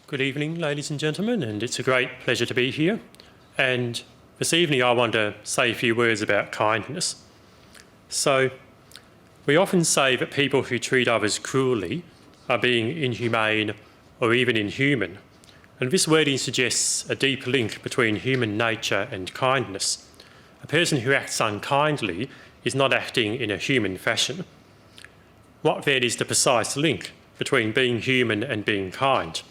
Good evening, ladies and gentlemen, and it's a great pleasure to be here. And this evening I want to say a few words about kindness. So, we often say that people who treat others cruelly are being inhumane or even inhuman, and this wording suggests a deep link between human nature and kindness. A person who acts unkindly is not acting in a human fashion. What then is the precise link between being human and being kind?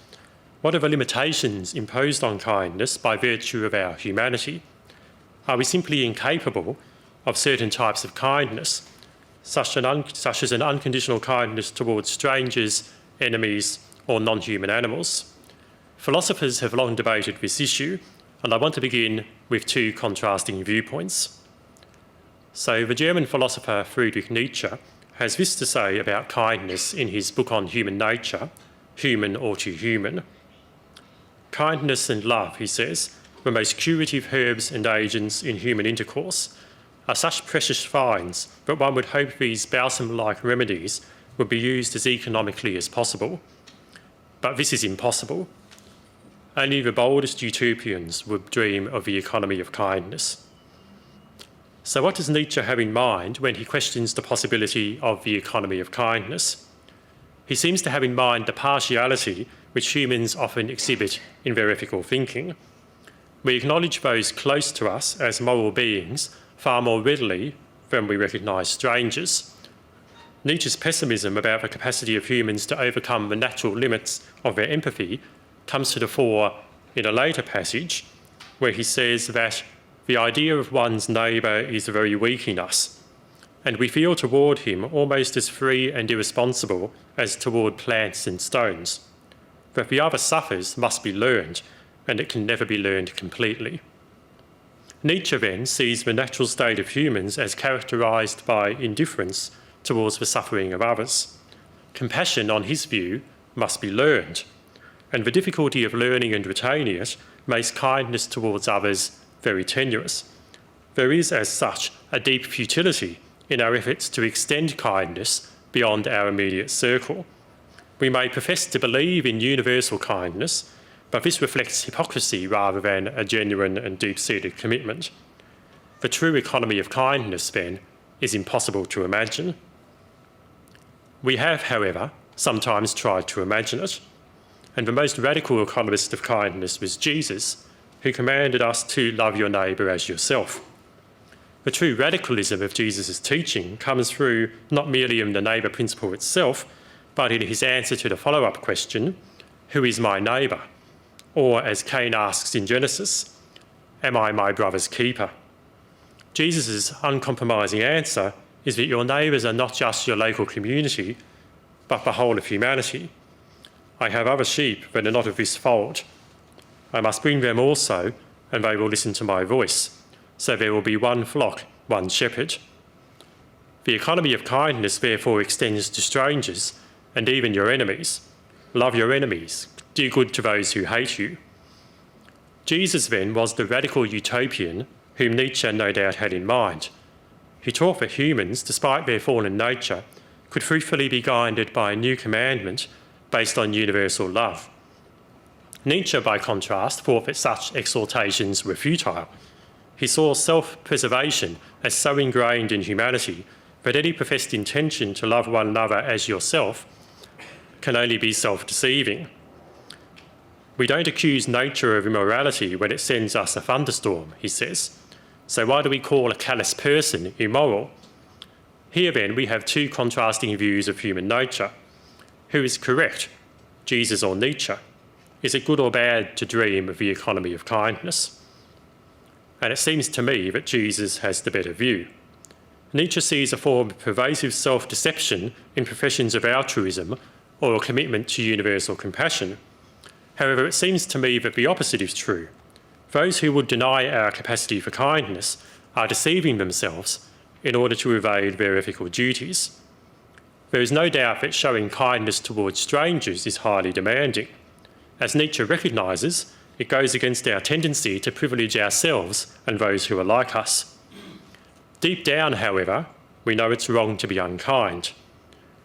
What are the limitations imposed on kindness by virtue of our humanity? Are we simply incapable of certain types of kindness, such as an unconditional kindness towards strangers, enemies, or non-human animals? Philosophers have long debated this issue, and I want to begin with two contrasting viewpoints. So the German philosopher Friedrich Nietzsche has this to say about kindness in his book on human nature, Human or Too Human. Kindness and love, he says, the most curative herbs and agents in human intercourse, are such precious finds that one would hope these balsam-like remedies would be used as economically as possible. But this is impossible. Only the boldest utopians would dream of the economy of kindness. So what does Nietzsche have in mind when he questions the possibility of the economy of kindness? He seems to have in mind the partiality which humans often exhibit in their ethical thinking. We acknowledge those close to us as moral beings far more readily than we recognise strangers. Nietzsche's pessimism about the capacity of humans to overcome the natural limits of their empathy comes to the fore in a later passage where he says that the idea of one's neighbour is very weak in us, and we feel toward him almost as free and irresponsible as toward plants and stones. That the other suffers must be learned, and it can never be learned completely. Nietzsche then sees the natural state of humans as characterised by indifference towards the suffering of others. Compassion, on his view, must be learned, and the difficulty of learning and retaining it makes kindness towards others very tenuous. There is, as such, a deep futility in our efforts to extend kindness beyond our immediate circle. We may profess to believe in universal kindness, but this reflects hypocrisy rather than a genuine and deep-seated commitment. The true economy of kindness, then, is impossible to imagine. We have, however, sometimes tried to imagine it, and the most radical economist of kindness was Jesus, who commanded us to love your neighbour as yourself. The true radicalism of Jesus' teaching comes through not merely in the neighbour principle itself, but in his answer to the follow-up question, who is my neighbour? Or, as Cain asks in Genesis, am I my brother's keeper? Jesus' uncompromising answer is that your neighbours are not just your local community, but the whole of humanity. I have other sheep that are not of this fold. I must bring them also, and they will listen to my voice. So there will be one flock, one shepherd. The economy of kindness therefore extends to strangers and even your enemies. Love your enemies. Do good to those who hate you. Jesus then was the radical utopian whom Nietzsche no doubt had in mind. He taught that humans, despite their fallen nature, could fruitfully be guided by a new commandment based on universal love. Nietzsche, by contrast, thought that such exhortations were futile. He saw self-preservation as so ingrained in humanity that any professed intention to love one another as yourself can only be self-deceiving. We don't accuse nature of immorality when it sends us a thunderstorm, he says. So why do we call a callous person immoral? Here then we have two contrasting views of human nature. Who is correct, Jesus or Nietzsche? Is it good or bad to dream of the economy of kindness? And it seems to me that Jesus has the better view. Nietzsche sees a form of pervasive self-deception in professions of altruism or a commitment to universal compassion. However, it seems to me that the opposite is true. Those who would deny our capacity for kindness are deceiving themselves in order to evade their ethical duties. There is no doubt that showing kindness towards strangers is highly demanding. As Nietzsche recognises, it goes against our tendency to privilege ourselves and those who are like us. Deep down, however, we know it's wrong to be unkind.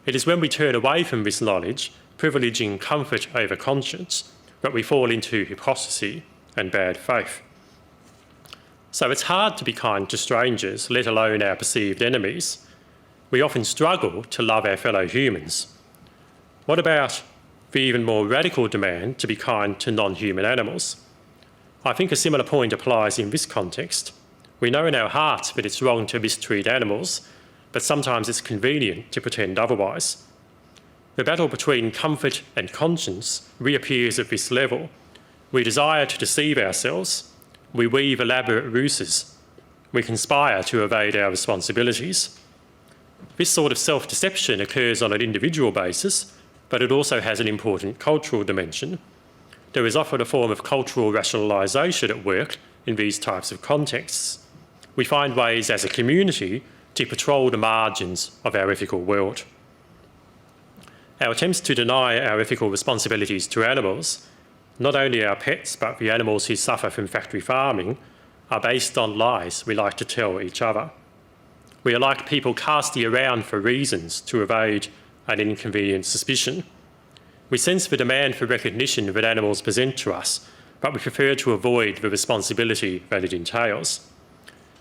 It is when we turn away from this knowledge, privileging comfort over conscience, but we fall into hypocrisy and bad faith. So it's hard to be kind to strangers, let alone our perceived enemies. We often struggle to love our fellow humans. What about the even more radical demand to be kind to non-human animals? I think a similar point applies in this context. We know in our hearts that it's wrong to mistreat animals, but sometimes it's convenient to pretend otherwise. The battle between comfort and conscience reappears at this level. We desire to deceive ourselves. We weave elaborate ruses. We conspire to evade our responsibilities. This sort of self-deception occurs on an individual basis, but it also has an important cultural dimension. There is often a form of cultural rationalisation at work in these types of contexts. We find ways as a community to patrol the margins of our ethical world. Our attempts to deny our ethical responsibilities to animals, not only our pets but the animals who suffer from factory farming, are based on lies we like to tell each other. We are like people casting around for reasons to evade an inconvenient suspicion. We sense the demand for recognition that animals present to us, but we prefer to avoid the responsibility that it entails.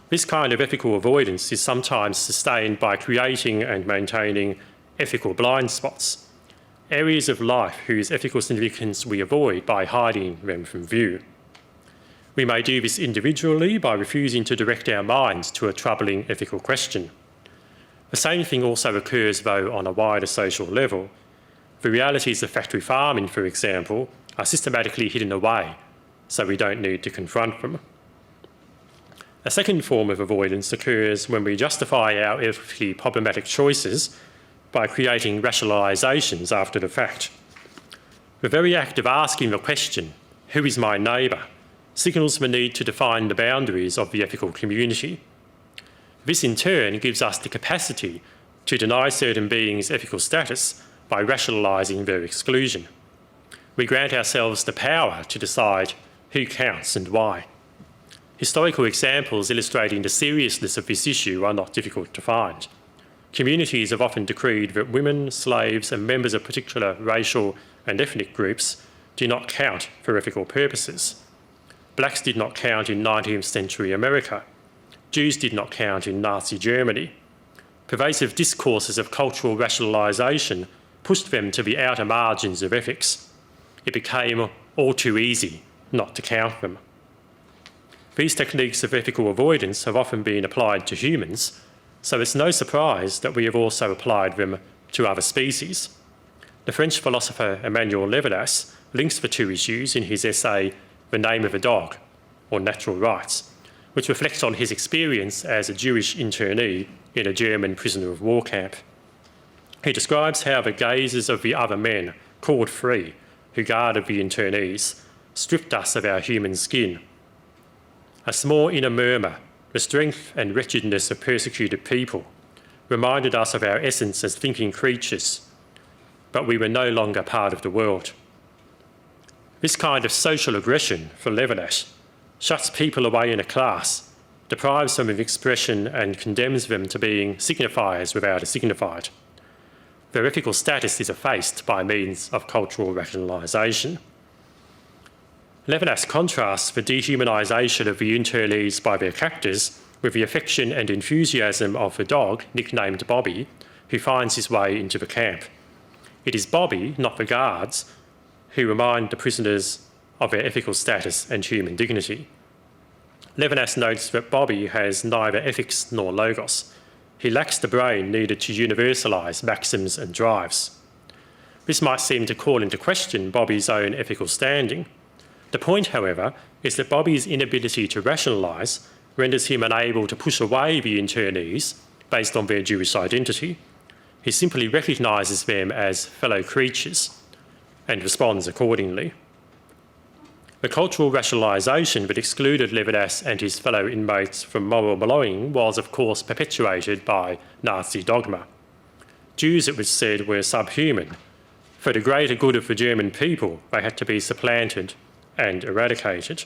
This kind of ethical avoidance is sometimes sustained by creating and maintaining ethical blind spots, areas of life whose ethical significance we avoid by hiding them from view. We may do this individually by refusing to direct our minds to a troubling ethical question. The same thing also occurs, though, on a wider social level. The realities of factory farming, for example, are systematically hidden away, so we don't need to confront them. A second form of avoidance occurs when we justify our ethically problematic choices by creating rationalisations after the fact. The very act of asking the question, "Who is my neighbour?" signals the need to define the boundaries of the ethical community. This in turn gives us the capacity to deny certain beings ethical status by rationalising their exclusion. We grant ourselves the power to decide who counts and why. Historical examples illustrating the seriousness of this issue are not difficult to find. Communities have often decreed that women, slaves, and members of particular racial and ethnic groups do not count for ethical purposes. Blacks did not count in 19th century America. Jews did not count in Nazi Germany. Pervasive discourses of cultural rationalisation pushed them to the outer margins of ethics. It became all too easy not to count them. These techniques of ethical avoidance have often been applied to humans, so it's no surprise that we have also applied them to other species. The French philosopher Emmanuel Levinas links the two issues in his essay The Name of a Dog, or Natural Rights, which reflects on his experience as a Jewish internee in a German prisoner of war camp. He describes how the gazes of the other men, called free, who guarded the internees, stripped us of our human skin. A small inner murmur, the strength and wretchedness of persecuted people, reminded us of our essence as thinking creatures, but we were no longer part of the world. This kind of social aggression, for Levinas, shuts people away in a class, deprives them of expression and condemns them to being signifiers without a signified. Their ethical status is effaced by means of cultural rationalisation. Levinas contrasts the dehumanisation of the internees by their captors with the affection and enthusiasm of the dog, nicknamed Bobby, who finds his way into the camp. It is Bobby, not the guards, who remind the prisoners of their ethical status and human dignity. Levinas notes that Bobby has neither ethics nor logos. He lacks the brain needed to universalise maxims and drives. This might seem to call into question Bobby's own ethical standing. The point, however, is that Bobby's inability to rationalise renders him unable to push away the internees based on their Jewish identity. He simply recognises them as fellow creatures and responds accordingly. The cultural rationalisation that excluded Levinas and his fellow inmates from moral belonging was, of course, perpetuated by Nazi dogma. Jews, it was said, were subhuman. For the greater good of the German people, they had to be supplanted and eradicated.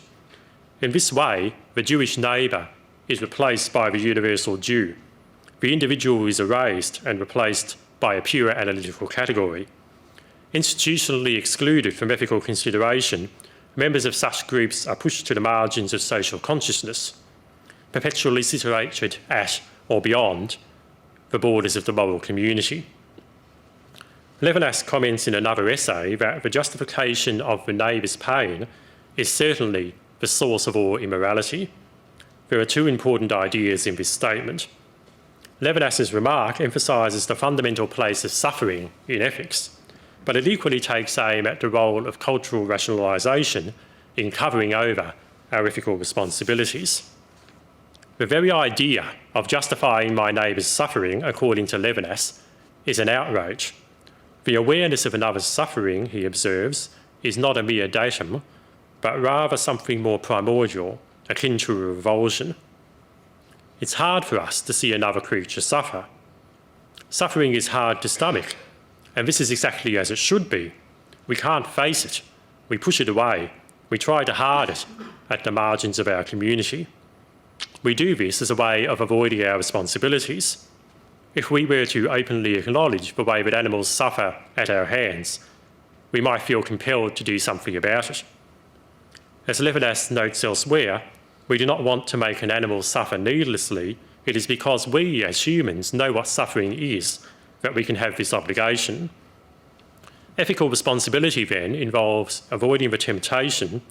In this way, the Jewish neighbour is replaced by the universal Jew. The individual is erased and replaced by a pure analytical category. Institutionally excluded from ethical consideration, members of such groups are pushed to the margins of social consciousness, perpetually situated at or beyond the borders of the moral community. Levinas comments in another essay that the justification of the neighbour's pain is certainly the source of all immorality. There are two important ideas in this statement. Levinas's remark emphasises the fundamental place of suffering in ethics, but it equally takes aim at the role of cultural rationalisation in covering over our ethical responsibilities. The very idea of justifying my neighbour's suffering, according to Levinas, is an outrage. The awareness of another's suffering, he observes, is not a mere datum, but rather something more primordial, akin to a revulsion. It's hard for us to see another creature suffer. Suffering is hard to stomach, and this is exactly as it should be. We can't face it. We push it away. We try to hide it at the margins of our community. We do this as a way of avoiding our responsibilities. If we were to openly acknowledge the way that animals suffer at our hands, we might feel compelled to do something about it. As Levinas notes elsewhere, we do not want to make an animal suffer needlessly. It is because we, as humans, know what suffering is that we can have this obligation. Ethical responsibility, then, involves avoiding the temptation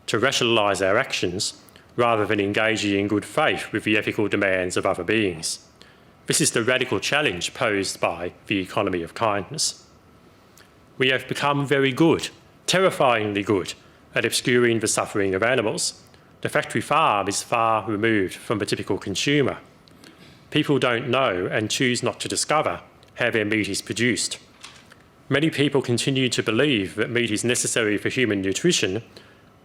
to rationalise our actions rather than engaging in good faith with the ethical demands of other beings. This is the radical challenge posed by the economy of kindness. We have become very good, terrifyingly good, at obscuring the suffering of animals. The factory farm is far removed from the typical consumer. People don't know and choose not to discover how their meat is produced. Many people continue to believe that meat is necessary for human nutrition,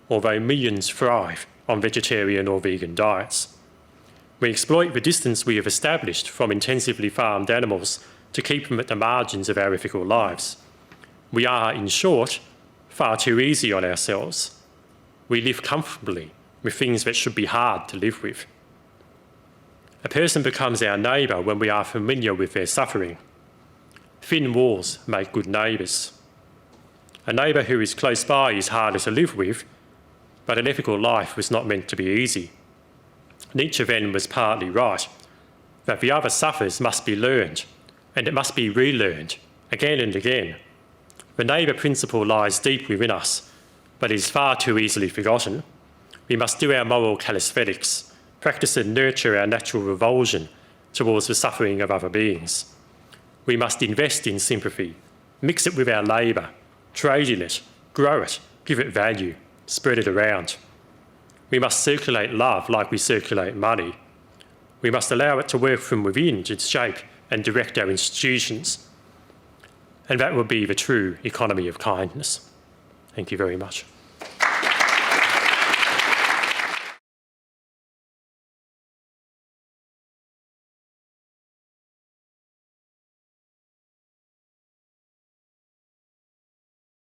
although millions thrive on vegetarian or vegan diets. We exploit the distance we have established from intensively farmed animals to keep them at the margins of our ethical lives. We are, in short, far too easy on ourselves. We live comfortably with things that should be hard to live with. A person becomes our neighbour when we are familiar with their suffering. Thin walls make good neighbours. A neighbour who is close by is harder to live with, but an ethical life was not meant to be easy. Nietzsche then was partly right, that the other suffers must be learned, and it must be relearned, again and again. The neighbour principle lies deep within us, but is far too easily forgotten. We must do our moral calisthenics, practice and nurture our natural revulsion towards the suffering of other beings. We must invest in sympathy, mix it with our labour, trade in it, grow it, give it value, spread it around. We must circulate love like we circulate money. We must allow it to work from within to shape and direct our institutions. And that will be the true economy of kindness. Thank you very much.